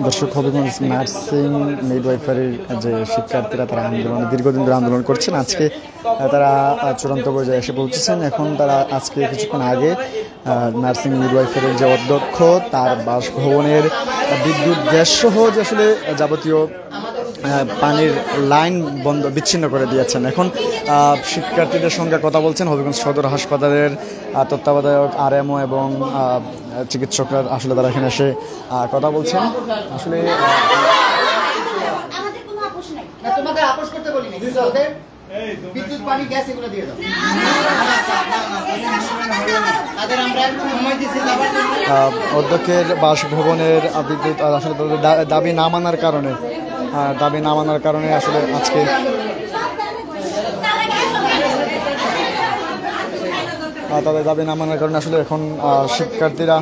দর্শক, হবিগঞ্জ নার্সিং মিডওয়াইফারির যে শিক্ষার্থীরা তারা দীর্ঘদিন ধরে আন্দোলন করছেন, আজকে তারা চূড়ান্ত পর্যায়ে এসে পৌঁছেছেন। এখন তারা আজকে কিছুক্ষণ আগে নার্সিং মিডওয়াইফারির যে অধ্যক্ষ তার বাসভবনের বিদ্যুৎ গ্যাস সহ যে আসলে যাবতীয় পানির লাইন বিচ্ছিন্ন করে দিয়েছেন। এখন শিক্ষার্থীদের সঙ্গে কথা বলছেন হবিগঞ্জ সদর হাসপাতালের তত্ত্বাবধায়ক আরএমও এবং চিকিৎসকরা। আসলে তারা এখানে এসে কথা বলছেন। আসলে অধ্যক্ষের বাসভবনের বিদ্যুৎ আসলে তাদের দাবি না মানার কারণে আসলে আজকে তাদের দাবি না মানার কারণে আসলে এখন শিক্ষার্থীরা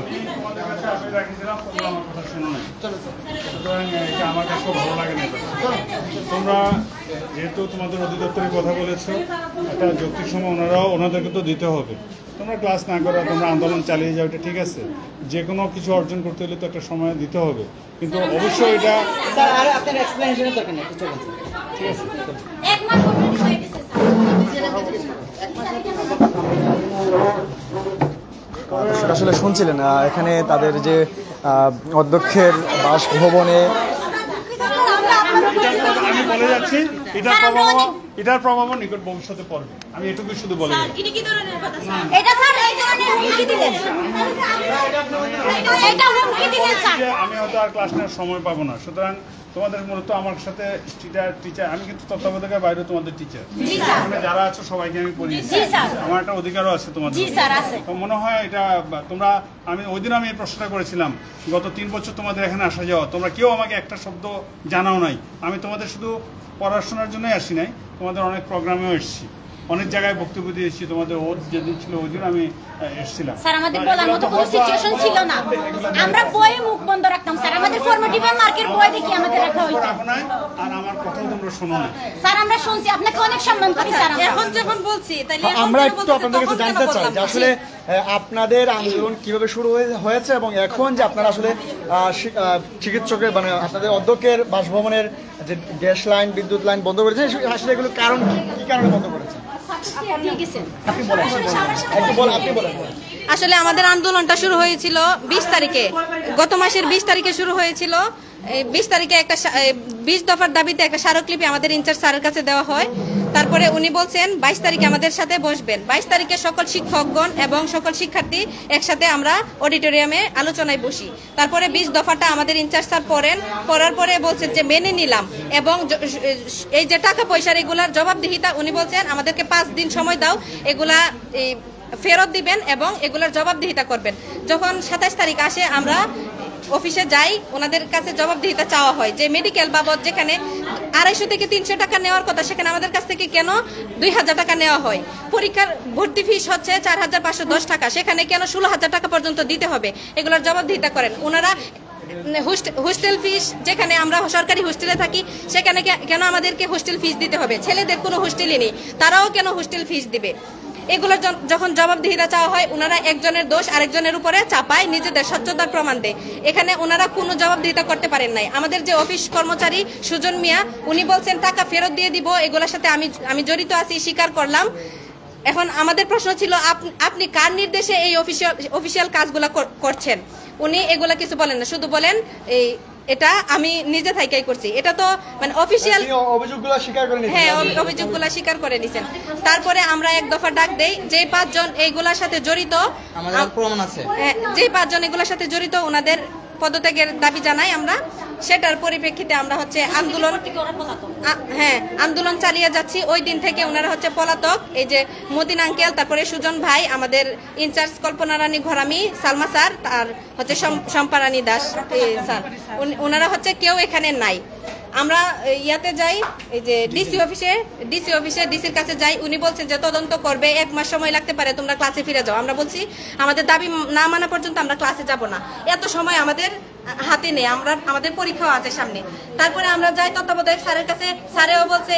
আমার কাছেও ভালো লাগে না। তোমরা যেহেতু তোমাদের অধিদপ্তরে কথা বলেছো, একটা যৌক্তিক সময় ওনাদেরকে তো দিতে হবে। তোমরা ক্লাস না করো, তোমরা আন্দোলন চালিয়ে যাও, এটা ঠিক আছে। যে কোনো কিছু অর্জন করতে হলে তো একটা সময় দিতে হবে, কিন্তু অবশ্যই এটা ঠিক আছে। আসলে শুনছিলেন এখানে তাদের যে অধ্যক্ষের বাসভবনে আমি বলে যাচ্ছি এটার প্রভাব নিকট ভবিষ্যতে পড়বে। আমি এটুকুই শুধু বলে যাচ্ছি। আমি হয়তো আর ক্লাস নেওয়ার সময় পাবো না, সুতরাং তোমাদের মূলত আমার সাথে টিচার, আমি কিন্তু তত্ত্বাবধায়কের বাইরে তোমাদের টিচার, যারা আছো সবাইকে আমি পড়ি। আমার একটা অধিকারও আছে তোমাদের। মনে হয় এটা তোমরা, ওই দিন আমি এই প্রশ্নটা করেছিলাম, গত 3 বছর তোমাদের এখানে আসা যাওয়া, তোমরা কেউ আমাকে একটা শব্দ জানাও নাই। আমি তোমাদের শুধু পড়াশোনার জন্যই আসি নাই, তোমাদের অনেক প্রোগ্রামেও এসেছি, অনেক জায়গায় বক্তব্য দিয়েছি। তোমাদের ওর যেদিন ছিল ওই দিন আমি এসেছিলাম। স্যার, আমাদের বলার মতো কোনো সিচুয়েশন ছিল না, আমরা বইয়ে মুখ বন্ধ রাখতাম। স্যার, আমাদের ফরমেটিভ এর মার্কের বই দেখি আমাদের রাখা হইতো। আর আমার কথাও তোমরা শোনো না। স্যার, আমরা শুনছি, আপনাকে অনেক সম্মান করি স্যার। এখন যখন বলছি তাইলে আমরা একটু আপনাদের কাছে জানতে চাই যে আসলে আপনাদের আন্দোলন কিভাবে শুরু হয়েছে এবং এখন যে আপনারা আসলে চিকিৎসকের মানে আপনাদের অধ্যক্ষের বাসভবনের যে গ্যাস লাইন, বিদ্যুৎ লাইন বন্ধ করেছে, আসলে এগুলো কারণ কি কারণে বন্ধ করেছে? আসলে আমাদের আন্দোলনটা শুরু হয়েছিল 20 তারিখে, গত মাসের 20 তারিখে শুরু হয়েছিল। 20 তারিখে একটা 20 দফার দাবিতে একটা স্মারকলিপি আমাদের ইনচার্জ স্যারের কাছে দেওয়া হয়। তারপরে উনি বলছেন 22 তারিখে আমাদের সাথে বসবেন। 22 তারিখে সকল শিক্ষকগণ এবং সকল শিক্ষার্থী একসাথে আমরা অডিটোরিয়ামে আলোচনায় বসি। তারপরে 20 দফাটা আমাদের ইনচার্জ স্যার পড়ার পরে বলছেন যে মেনে নিলাম, এবং এই যে টাকা পয়সার এগুলার জবাবদিহিতা উনি বলছেন আমাদেরকে 5 দিন সময় দাও, এগুলা ফেরত দিবেন এবং এগুলার জবাবদিহিতা করবেন। যখন 27 তারিখ আসে, আমরা অফিসে যাই, ওনাদের কাছে জবাবদিহিতা চাওয়া হয় যে মেডিকেল বাবদ যেখানে 250 থেকে 300 টাকা নেওয়ার কথা, সেখানে আমাদের কাছ থেকে কেন 2000 টাকা নেওয়া হয়। পরীক্ষার ভর্তি ফিস হচ্ছে 4510 টাকা, সেখানে কেন 16000 টাকা পর্যন্ত দিতে হবে, এগুলোর জবাবদিহিতা করেন ওনারা। হোস্টেল ফিস, যেখানে আমরা সরকারি হোস্টেলে থাকি, সেখানে কেন আমাদেরকে হোস্টেল ফিস দিতে হবে? ছেলেদের কোনো হোস্টেলই নেই, তারাও কেন হোস্টেল ফিস দিবে? এগুলো যখন জবাবদিহিতা চাওয়া হয়, ওনারা একজনের দোষ আরেকজনের উপরে চাপায়, নিজেদের স্বচ্ছতার প্রমাণ দেয়। এখানে ওনারা কোনো জবাবদিহিতা করতে পারেন নাই। আমাদের যে অফিস কর্মচারী সুজন মিয়া, উনি বলছেন টাকা ফেরত দিয়ে দিব, এগুলোর সাথে আমি জড়িত আছি, স্বীকার করলাম। এখন আমাদের প্রশ্ন ছিল, আপনি কার নির্দেশে এই অফিসিয়াল কাজগুলো করছেন? উনি এগুলা কিছু বলেন না, শুধু বলেন এটা আমি নিজে থাইকাই করছি। এটা তো মানে অফিসিয়াল অভিযোগগুলো স্বীকার করে নিয়েছেন। হ্যাঁ, অভিযোগগুলো স্বীকার করে নিছেন। তারপরে আমরা এক দফা ডাক দেই, যে 5 জন এইগুলার সাথে জড়িত, আমাদের প্রমাণ আছে, যে 5 জন এগুলার সাথে জড়িত, ওনাদের পদত্যাগের দাবি জানাই আমরা। সেটার পরিপ্রেক্ষিতে আমরা আন্দোলন চালিয়ে যাচ্ছি। ওই দিন থেকে ওনারা পলাতক। এই যে মদিন আঙ্কেল, তারপরে সুজন ভাই, আমাদের ইনচার্জ কল্পনা রানী ঘরামি, সালমা স্যার, আর শম্পা রানী দাস স্যার, ওনারা কেউ এখানে নাই। আমরা ইয়াতে যাই, এই যে ডিসি অফিসে ডিসির কাছে যাই, উনি বলছেন যে তদন্ত করবে, 1 মাস সময় লাগতে পারে, তোমরা ক্লাসে ফিরে যাও। আমরা বলছি আমাদের দাবি না মানা পর্যন্ত আমরা ক্লাসে যাব না, এত সময় আমাদের হাতে নেই, আমাদের পরীক্ষাও আছে সামনে। তারপরে আমরা যাই তত্ত্বাবধায়ক স্যারের কাছে, স্যারেও বলছে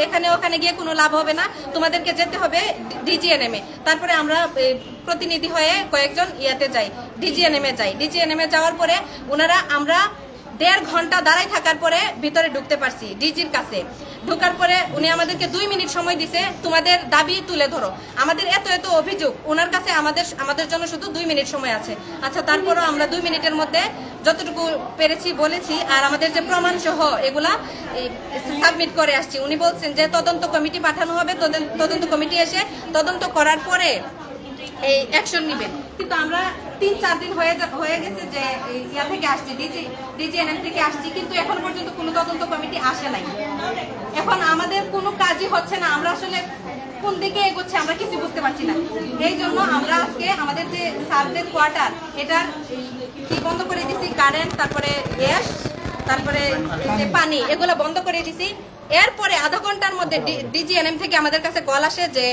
এখানে ওখানে গিয়ে কোনো লাভ হবে না, তোমাদেরকে যেতে হবে ডিজিএনএমে। তারপরে আমরা প্রতিনিধি হয়ে কয়েকজন ইয়াতে যাই, ডিজিএনএমে যাওয়ার পরে ওনারা আমরা 1.5 ঘন্টা দাঁড়াই থাকার পরে ভিতরে ঢুকতে পারছি ডিজির কাছে। ঢোকার পরে উনি আমাদেরকে 2 মিনিট সময় দিছে, তোমাদের দাবি তুলে ধরো। আমাদের এত অভিযোগ, ওনার কাছে আমাদের জন্য শুধু 2 মিনিট সময় আছে। আচ্ছা, তারপরও আমরা 2 মিনিটের মধ্যে যতটুকু পেরেছি বলেছি, আর আমাদের যে প্রমাণ সহ এগুলা সাবমিট করে আসছি। উনি বলছেন যে তদন্ত কমিটি পাঠানো হবে, তদন্ত কমিটি এসে তদন্ত করার পরে এই অ্যাকশন নেবেন। কিন্তু আমরা 3-4 দিন হয়ে গেছে যে ইয়া থেকে আসছি, ডিজিএনএম থেকে আসছি, কিন্তু এখন পর্যন্ত কোনো তদন্ত কমিটি আসে নাই। এখন আমাদের কোনো কাজই হচ্ছে না, আমরা আসলে কোন দিকে এগোচ্ছে আমরা কিছু বুঝতে পারছি না। এই জন্য আমরা আজকে আমাদের যে সার্ভের কোয়ার্টার, এটা কি বন্ধ করে দিছি, কারেন্ট, তারপরে গ্যাস, তারপরে যে পানি, এগুলো বন্ধ করে দিছি। এরপরে আধা ঘন্টার মধ্যে ডিজিএনএম থেকে আমাদের কাছে কল আসে যে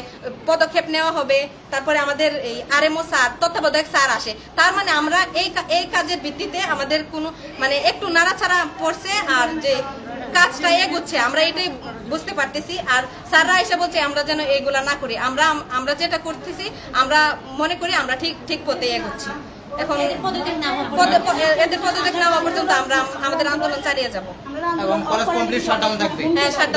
পদক্ষেপ নেওয়া হবে। তারপরে আমাদের এই আরএমও স্যার, তত্ত্বাবধায়ক স্যার আসে। তার মানে আমরা এই কাজের ভিত্তিতে আমাদের কোনো মানে একটু নাড়াচাড়া পড়ছে, আর যে কাজটা এগোচ্ছে আমরা এটাই বুঝতে পারতেছি। আর স্যাররা এসে বলছে আমরা যেন এইগুলা না করি, আমরা যেটা করতেছি আমরা মনে করি আমরা ঠিক পথে এগোচ্ছি। এখন এদের পদত্যাগ না হওয়া পর্যন্ত আমরা আমাদের আন্দোলন চালিয়ে যাব এবং কলেজ কমপ্লিট শাটডাউন থাকবে।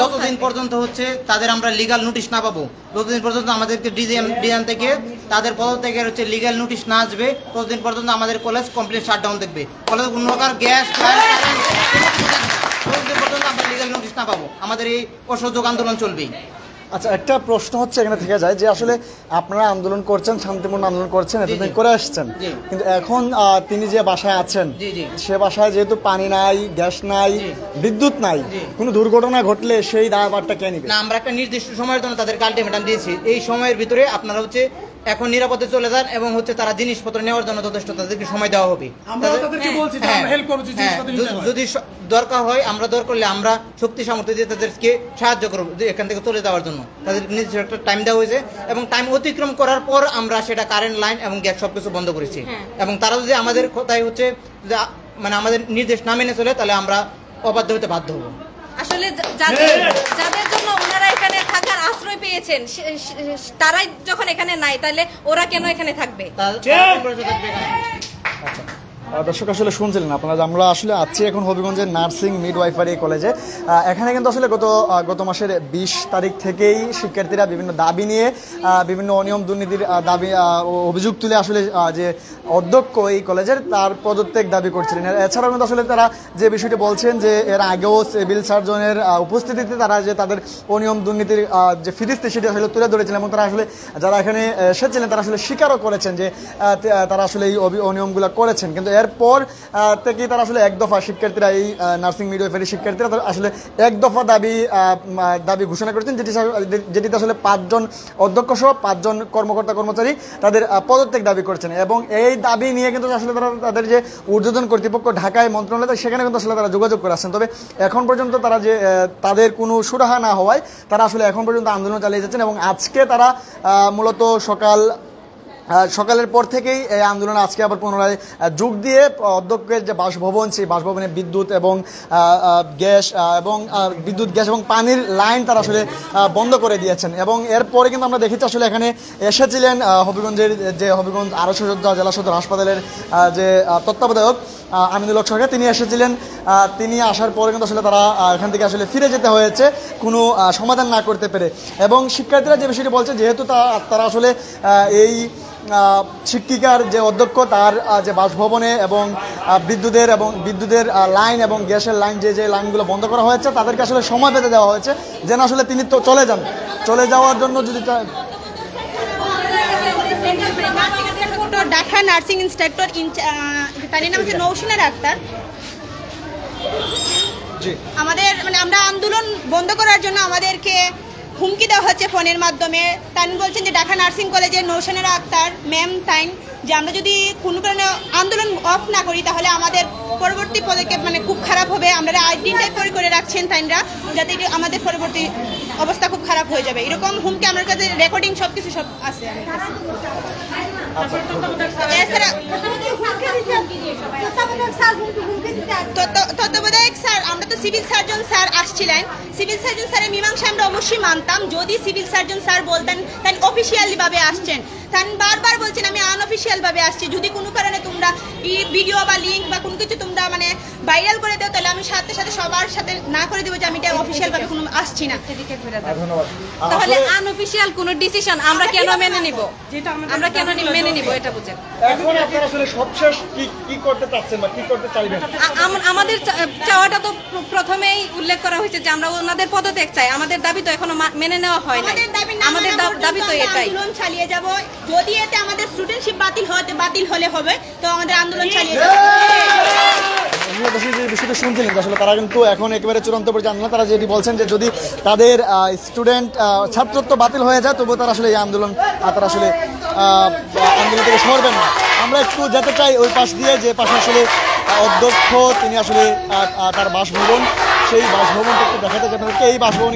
যতদিন পর্যন্ত হচ্ছে তাদের আমরা লিগ্যাল নোটিশ না পাবো, ততদিন পর্যন্ত আমাদেরকে ডিজিএম থেকে তাদের পদত্যাগের হচ্ছে লিগ্যাল নোটিশ না আসবে, ততদিন পর্যন্ত আমাদের কলেজ কমপ্লিট শাটডাউন থাকবে। কলেজ কোনো প্রকার গ্যাস ততদিন পর্যন্ত আমরা লিগ্যাল নোটিশ না পাবো, আমাদের এই অসহযোগ আন্দোলন চলবেই। আচ্ছা, একটা প্রশ্ন হচ্ছে এখানে থেকে যায় যে আসলে আপনারা আন্দোলন করছেন, শান্তিপূর্ণ আন্দোলন করছেন, এতদিন করে আসছেন, কিন্তু এখন তিনি যে বাসায় আছেন সে বাসায় যেহেতু পানি নাই, গ্যাস নাই, বিদ্যুৎ নাই, কোনো দুর্ঘটনা ঘটলে সেই দায়ভারটা কে নিবে? না, আমরা একটা নির্দিষ্ট সময়ের জন্য তাদেরকে আলটিমেটাম দিয়েছি, এই সময়ের ভিতরে আপনারা হচ্ছে এখন নিরাপদে চলে যান এবং হচ্ছে তারা জিনিসপত্র নেওয়ার জন্য যথেষ্ট তাদেরকে সময় দেওয়া হবে। যদি দরকার হয় আমরা আমরা শক্তি সামর্থ্য দিয়ে তাদেরকে সাহায্য করবো এখান থেকে চলে যাওয়ার জন্য। তাদের নির্দিষ্ট একটা টাইম দেওয়া হয়েছে এবং টাইম অতিক্রম করার পর আমরা সেটা কারেন্ট লাইন এবং গ্যাস সবকিছু বন্ধ করেছি। এবং তারা যদি আমাদের কথাই হচ্ছে মানে আমাদের নির্দেশ না মেনে চলে, তাহলে আমরা অবাধ্য হতে বাধ্য হবো। আসলে যাদের জন্য ওনারা এখানে থাকার আশ্রয় পেয়েছেন, তারাই যখন এখানে নাই, তাহলে ওরা কেন এখানে থাকবে? দর্শক আসলে শুনছিলেন আপনারা, আমরা আসলে আছি এখন হবিগঞ্জের নার্সিং মিডওয়াইফারি কলেজে। এখানে কিন্তু আসলে গত মাসের 20 তারিখ থেকেই শিক্ষার্থীরা বিভিন্ন দাবি নিয়ে বিভিন্ন অনিয়ম দুর্নীতির দাবি অভিযোগ তুলে আসলে যে অধ্যক্ষ এই কলেজের তার পদত্যাগ দাবি করছিলেন। এছাড়াও কিন্তু আসলে তারা যে বিষয়টি বলছেন যে এর আগেও সিভিল সার্জনের উপস্থিতিতে তারা যে তাদের অনিয়ম দুর্নীতির যে ফিরিস্তি সেটি আসলে তুলে ধরেছিলেন এবং তারা আসলে যারা এখানে এসেছিলেন তারা আসলে স্বীকারও করেছেন যে তারা আসলে এই অনিয়মগুলো করেছেন। কিন্তু এরপর থেকেই তারা আসলে এক দফা শিক্ষার্থীরা, এই নার্সিং মিডওয়াইফারি শিক্ষার্থীরা আসলে এক দফা দাবি ঘোষণা করেছেন, যেটিতে আসলে 5 জন অধ্যক্ষ সহ 5 জন কর্মকর্তা কর্মচারী তাদের পদত্যাগ দাবি করছেন। এবং এই দাবি নিয়ে কিন্তু আসলে তারা তাদের যে ঊর্ধ্বতন কর্তৃপক্ষ ঢাকায় মন্ত্রণালয়, সেখানে কিন্তু আসলে তারা যোগাযোগ করে আসছেন। তবে এখন পর্যন্ত তারা যে তাদের কোনো সুরাহা না হওয়ায় তারা আসলে এখন পর্যন্ত আন্দোলন চালিয়ে যাচ্ছেন। এবং আজকে তারা মূলত সকালের পর থেকেই এই আন্দোলনে আজকে আবার পুনরায় যোগ দিয়ে অধ্যক্ষের যে বাসভবন, সেই বাসভবনে বিদ্যুৎ এবং গ্যাস এবং পানির লাইন তারা আসলে বন্ধ করে দিয়েছেন। এবং এরপরে কিন্তু আমরা দেখেছি আসলে এখানে এসেছিলেন হবিগঞ্জ আরশ জেলা সদর হাসপাতালের যে তত্ত্বাবধায়ক আমিনুল হক সরকার, তিনি এসেছিলেন। তিনি আসার পরে কিন্তু আসলে তারা এখান থেকে আসলে ফিরে যেতে হয়েছে কোনো সমাধান না করতে পেরে। এবং শিক্ষার্থীরা যে বিষয়টি বলছে, যেহেতু তারা আসলে এই শিক্ষিকার যে অধ্যক্ষ তার যে বাসভবনে এবং বিদ্যুতের লাইন এবং গ্যাসের লাইন যে লাইনগুলো বন্ধ করা হয়েছে, তাদেরকে আসলে সময় পেতে দেওয়া হয়েছে যেন আসলে তিনি তো চলে যাওয়ার জন্য যদি ঢাকা নার্সিং ইন্সট্রাক্টর তার নাম হচ্ছে নৌসিনা আক্তার। আমাদের মানে আমরা আন্দোলন বন্ধ করার জন্য আমাদেরকে হুমকি দেওয়া হচ্ছে ফোনের মাধ্যমে। তাই বলছেন যে ঢাকা নার্সিং কলেজের নৌসিনা আক্তার ম্যাম তাই যে আমরা যদি কোনো কারণে আন্দোলন অফ না করি তাহলে আমাদের পরবর্তী পদক্ষেপ মানে খুব খারাপ হবে। আমরা আইডেন্টিফাই করে রাখছেন তাইরা, যাতে আমাদের পরবর্তী অবস্থা খুব খারাপ হয়ে যাবে। এরকম হুমকি আমার কাছে রেকর্ডিং সব কিছু সব আছে আমার কাছে। তত্ত্বাবধায়ক স্যার, আমরা তো সিভিল সার্জন স্যার আসছিলেন, সিভিল সার্জন স্যারের মীমাংসা আমরা অবশ্যই মানতাম যদি সিভিল সার্জন স্যার বলতেন তাই অফিসিয়ালি ভাবে আসছেন। তাই বারবার বলছেন আমি আনঅফিসিয়াল ভাবে আসছি, যদি কোনো কারণে তোমরা ভিডিও বা লিঙ্ক বা কোনো কিছু তোমরা মানে ভাইরাল করে দাও তাহলে আমি সাথে সাথে সবার সাথে না করে দেবো যে আমি এটা অফিসিয়াল ভাবে কোনো আসছি না। ধন্যবাদ। তাহলে আনঅফিসিয়াল কোনো ডিসিশন আমরা কেন মেনে নিব, আমরা কেন মেনে নিব এটা বুঝেন। এখন আপনারা আসলে সবশেষ কি করতে চাচ্ছেন বা কি করতে চাইবেন? আমাদের চাওয়াটা তো প্রথমেই উল্লেখ করা হয়েছে যে আমরা ওনাদের পদত্যাগ চাই। আমাদের দাবি তো এখনো মেনে নেওয়া হয় না, আমাদের দাবি তো এটাই। আন্দোলন চালিয়ে যাব, যদি এতে আমাদের স্টুডেন্টশিপ বাতিল হলে হবে তো আমাদের আন্দোলন চালিয়ে যাব। যে বিষয়টা শুনছিলেন আসলে তারা কিন্তু এখন একেবারে চূড়ান্ত পর্যায়ে আন্দোলন, তারা যেটি বলছেন যে যদি তাদের স্টুডেন্ট ছাত্রত্ব বাতিল হয়ে যায় তবুও তারা আসলে এই আন্দোলন তারা আসলে আন্দোলন থেকে সরবেন না। আমরা একটু যেতে চাই ওই পাশ দিয়ে, যে পাশে আসলে অধ্যক্ষ তিনি আসলে তার বাসভবন, সেই বাসভবনটা একটু দেখাতে চাই আপনাদেরকে। এই বাসভবনে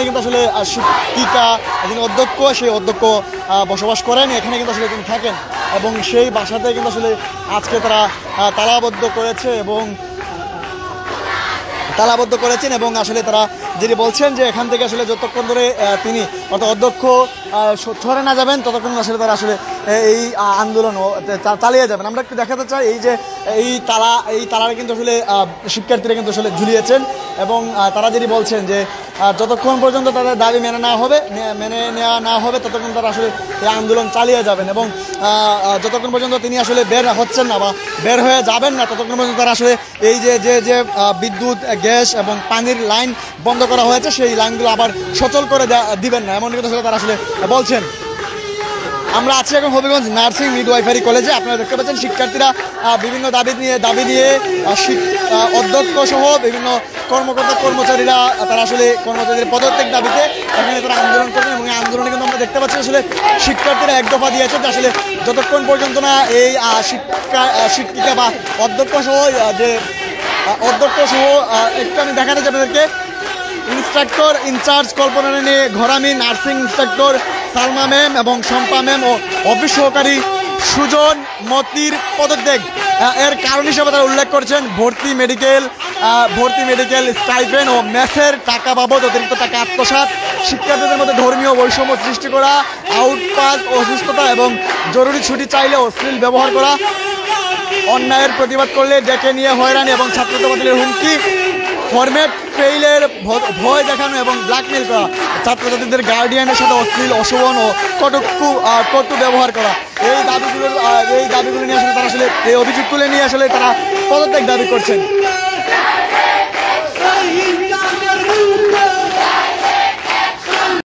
কিন্তু আসলে শিক্ষিকা যিনি অধ্যক্ষ, সেই অধ্যক্ষ বসবাস করেন, এখানে কিন্তু আসলে তিনি থাকেন এবং সেই বাসাতে কিন্তু আসলে আজকে তারা তালাবদ্ধ করেছেন এবং আসলে তারা যেটি বলছেন যে এখান থেকে আসলে যতক্ষণ ধরে তিনি অর্থাৎ অধ্যক্ষ সরে না যাবেন ততক্ষণ আসলে তারা আসলে এই আন্দোলন চালিয়ে যাবেন। আমরা একটু দেখাতে চাই এই যে এই তালাটা কিন্তু আসলে শিক্ষার্থীরা কিন্তু আসলে ঝুলিয়েছেন এবং তারা যেটি বলছেন যে যতক্ষণ পর্যন্ত তাদের দাবি মেনে নেওয়া না হবে ততক্ষণ তারা আসলে এই আন্দোলন চালিয়ে যাবেন এবং যতক্ষণ পর্যন্ত তিনি আসলে বের হচ্ছেন না বা বের হয়ে যাবেন না ততক্ষণ পর্যন্ত তারা আসলে এই যে বিদ্যুৎ, গ্যাস এবং পানির লাইন বন্ধ করা হয়েছে সেই লাইনগুলো আবার সচল করে দিবেন না, এমন কিন্তু আসলে তারা আসলে বলছেন। আমরা আছি এখন হবিগঞ্জ নার্সিং মিডওয়াইফারি কলেজে। আপনারা দেখতে পাচ্ছেন শিক্ষার্থীরা বিভিন্ন দাবি নিয়ে অধ্যক্ষ সহ বিভিন্ন কর্মচারীরা তারা আসলে কর্মচারীদের পদত্যাগ দাবিতে এখানে তারা আন্দোলন করবেন এবং এই আন্দোলনে কিন্তু আমরা দেখতে পাচ্ছি আসলে শিক্ষার্থীরা এক দফা দিয়েছে যে আসলে যতক্ষণ পর্যন্ত না এই শিক্ষিকা বা অধ্যক্ষ সহ একটু আমি দেখাতে চাই আপনাদেরকে। ইন্সট্রাক্টর ইনচার্জ কল্পনা রানী ঘরামি, নার্সিং ইন্সট্রাক্টর সালমা ম্যাম এবং শম্পা ম্যাম ও অফিস সহকারী সুজন মতির পদত্যাগ। এর কারণ হিসেবে তারা উল্লেখ করছেন ভর্তি মেডিকেল স্টাইপেন্ড ও মেসের টাকা বাবদ অতিরিক্ত টাকা আত্মসাৎ, শিক্ষার্থীদের মধ্যে ধর্মীয় বৈষম্য সৃষ্টি করা, আউটপাস, অসুস্থতা এবং জরুরি ছুটি চাইলে অশ্লীল ব্যবহার করা, অন্যায়ের প্রতিবাদ করলে ডেকে নিয়ে হয়রানি এবং ছাত্রত্ব বাতিলের হুমকি, ফরম্যাট ফেইলের ভয় দেখানো এবং ব্ল্যাকমেল করা, ছাত্রছাত্রীদের গার্ডিয়ানের সাথে অশ্লীল, অশোভন ও কটু ব্যবহার করা। এই দাবিগুলো নিয়ে আসলে তারা আসলে এই অভিযোগ তুলে নিয়ে আসলে তারা পদত্যাগ দাবি করছেন।